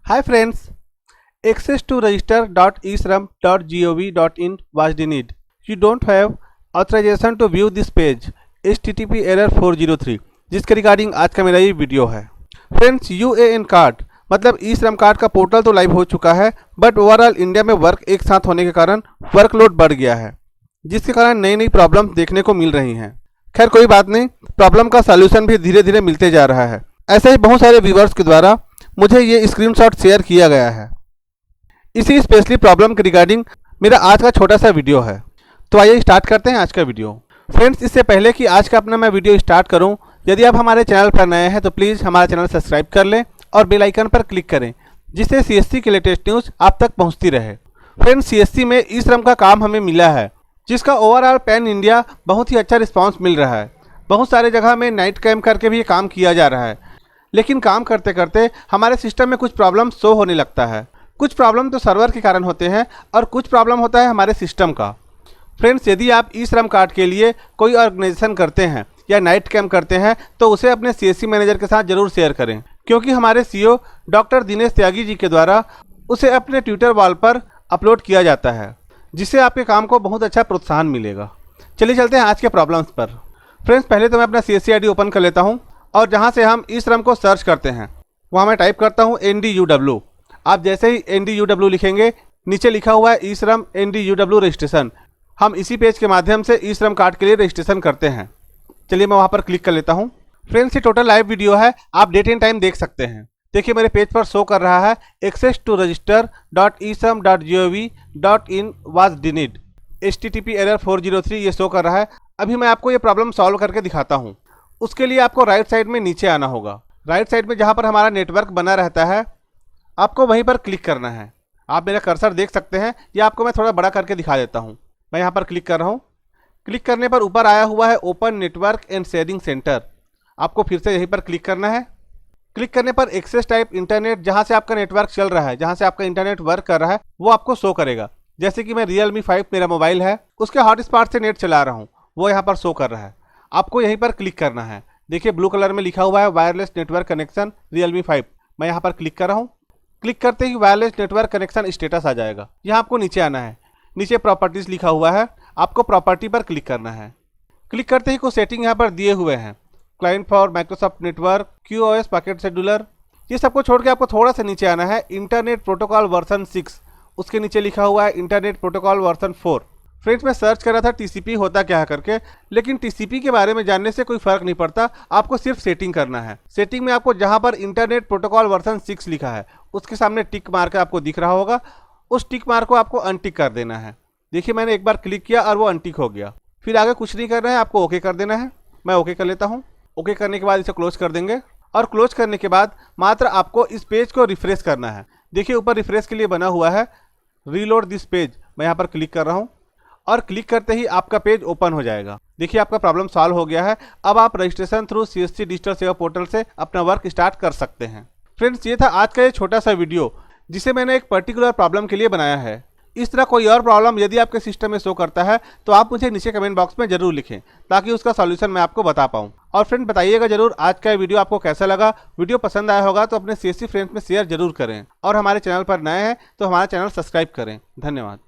Hi friends, access to register.eSHRAM.gov.in was denied. You don't have authorization to view this page. HTTP error 403 जिसके regarding आज का मेरा ये video है। Friends, uancard मतलब eSHRAM कार्ड का पोर्टल तो लाइव हो चुका है, बट ओवरऑल इंडिया में वर्क एक साथ होने के कारण वर्कलोड बढ़ गया है, जिसके कारण नई नई प्रॉब्लम देखने को मिल रही हैं। खैर कोई बात नहीं, प्रॉब्लम का सॉल्यूशन भी धीरे धीरे मिलते जा रहा है। ऐसे ही बहुत सारे व्यूवर्स के द्वारा मुझे ये स्क्रीनशॉट शेयर किया गया है। इसी स्पेशली प्रॉब्लम के रिगार्डिंग मेरा आज का छोटा सा वीडियो है। तो आइए स्टार्ट करते हैं आज का वीडियो। फ्रेंड्स, इससे पहले कि आज का अपना मैं वीडियो स्टार्ट करूं, यदि आप हमारे चैनल पर नए हैं तो प्लीज़ हमारा चैनल सब्सक्राइब कर लें और बेल आइकन पर क्लिक करें, जिससे सीएससी की लेटेस्ट न्यूज़ आप तक पहुँचती रहे। फ्रेंड्स, सीएससी में eSHRAM का काम हमें मिला है, जिसका ओवरऑल पैन इंडिया बहुत ही अच्छा रिस्पॉन्स मिल रहा है। बहुत सारे जगह में नाइट कैम्प करके भी ये काम किया जा रहा है, लेकिन काम करते करते हमारे सिस्टम में कुछ प्रॉब्लम शो होने लगता है। कुछ प्रॉब्लम तो सर्वर के कारण होते हैं और कुछ प्रॉब्लम होता है हमारे सिस्टम का। फ्रेंड्स, यदि आप eSHRAM कार्ड के लिए कोई ऑर्गेनाइजेशन करते हैं या नाइट कैम्प करते हैं तो उसे अपने सीएससी मैनेजर के साथ जरूर शेयर करें, क्योंकि हमारे सीईओ डॉक्टर दिनेश त्यागी जी के द्वारा उसे अपने ट्विटर वॉल पर अपलोड किया जाता है, जिससे आपके काम को बहुत अच्छा प्रोत्साहन मिलेगा। चलिए चलते हैं आज के प्रॉब्लम्स पर। फ्रेंड्स, पहले तो मैं अपना CSC ID ओपन कर लेता हूं और जहां से हम eSHRAM को सर्च करते हैं वहां मैं टाइप करता हूं NDUW। आप जैसे ही NDUW लिखेंगे, नीचे लिखा हुआ है eSHRAM NDUW रजिस्ट्रेशन। हम इसी पेज के माध्यम से eSHRAM कार्ड के लिए रजिस्ट्रेशन करते हैं। चलिए मैं वहां पर क्लिक कर लेता हूं। फ्रेंड्स, ये टोटल लाइव वीडियो है, आप डेट एंड टाइम देख सकते हैं। देखिए मेरे पेज पर शो कर रहा है access to register.eSHRAM.gov.in was denied, HTTP error 403 ये शो कर रहा है। अभी मैं आपको ये प्रॉब्लम सॉल्व करके दिखाता हूँ। उसके लिए आपको राइट साइड में नीचे आना होगा। राइट साइड में जहाँ पर हमारा नेटवर्क बना रहता है, आपको वहीं पर क्लिक करना है। आप मेरा कर्सर देख सकते हैं, या आपको मैं थोड़ा बड़ा करके दिखा देता हूँ। मैं यहाँ पर क्लिक कर रहा हूँ। क्लिक करने पर ऊपर आया हुआ है open network and sharing centre. आपको फिर से यहीं पर क्लिक करना है। क्लिक करने पर एक्सेस टाइप इंटरनेट, जहाँ से आपका नेटवर्क चल रहा है, जहाँ से आपका इंटरनेट वर्क कर रहा है, वो आपको शो करेगा। जैसे कि मैं Realme 5 मेरा मोबाइल है, उसके हॉटस्पॉट से नेट चला रहा हूँ, वो यहाँ पर शो कर रहा है। आपको यहीं पर क्लिक करना है। देखिए ब्लू कलर में लिखा हुआ है वायरलेस नेटवर्क कनेक्शन Realme 5। मैं यहाँ पर क्लिक कर रहा हूँ। क्लिक करते ही वायरलेस नेटवर्क कनेक्शन स्टेटस आ जाएगा। यहाँ आपको नीचे आना है। नीचे प्रॉपर्टीज़ लिखा हुआ है, आपको प्रॉपर्टी पर क्लिक करना है। क्लिक करते ही कुछ सेटिंग यहाँ पर दिए हुए हैं, client for Microsoft network, QoS packet scheduler. ये सबको छोड़ के आपको थोड़ा सा नीचे आना है। इंटरनेट प्रोटोकॉल वर्जन 6, उसके नीचे लिखा हुआ है इंटरनेट प्रोटोकॉल वर्जन 4। फ्रेंड्स, मैं सर्च कर रहा था TCP होता क्या है करके, लेकिन TCP के बारे में जानने से कोई फर्क नहीं पड़ता। आपको सिर्फ सेटिंग करना है। सेटिंग में आपको जहां पर इंटरनेट प्रोटोकॉल वर्जन 6 लिखा है, उसके सामने टिक मार्क आपको दिख रहा होगा। उस टिक मार्क को आपको अनटिक कर देना है। देखिए मैंने एक बार क्लिक किया और वो अनटिक हो गया। फिर आगे कुछ नहीं करना है, आपको ओके कर देना है। मैं ओके कर लेता हूँ। ओके करने के बाद इसे क्लोज कर देंगे, और क्लोज करने के बाद मात्र आपको इस पेज को रिफ्रेश करना है। देखिए ऊपर रिफ्रेश के लिए बना हुआ है रीलोड दिस पेज। मैं यहाँ पर क्लिक कर रहा हूँ और क्लिक करते ही आपका पेज ओपन हो जाएगा। देखिए आपका प्रॉब्लम सॉल्व हो गया है। अब आप रजिस्ट्रेशन थ्रू CSC डिजिटल सेवा पोर्टल से अपना वर्क स्टार्ट कर सकते हैं। फ्रेंड्स, ये था आज का ये छोटा सा वीडियो, जिसे मैंने एक पर्टिकुलर प्रॉब्लम के लिए बनाया है। इस तरह कोई और प्रॉब्लम यदि आपके सिस्टम में शो करता है तो आप मुझे नीचे कमेंट बॉक्स में जरूर लिखें, ताकि उसका सॉल्यूशन मैं आपको बता पाऊँ। और फ्रेंड, बताइएगा जरूर आज का वीडियो आपको कैसा लगा। वीडियो पसंद आया होगा तो अपने CSC फ्रेंड्स में शेयर जरूर करें, और हमारे चैनल पर नए हैं तो हमारा चैनल सब्सक्राइब करें। धन्यवाद।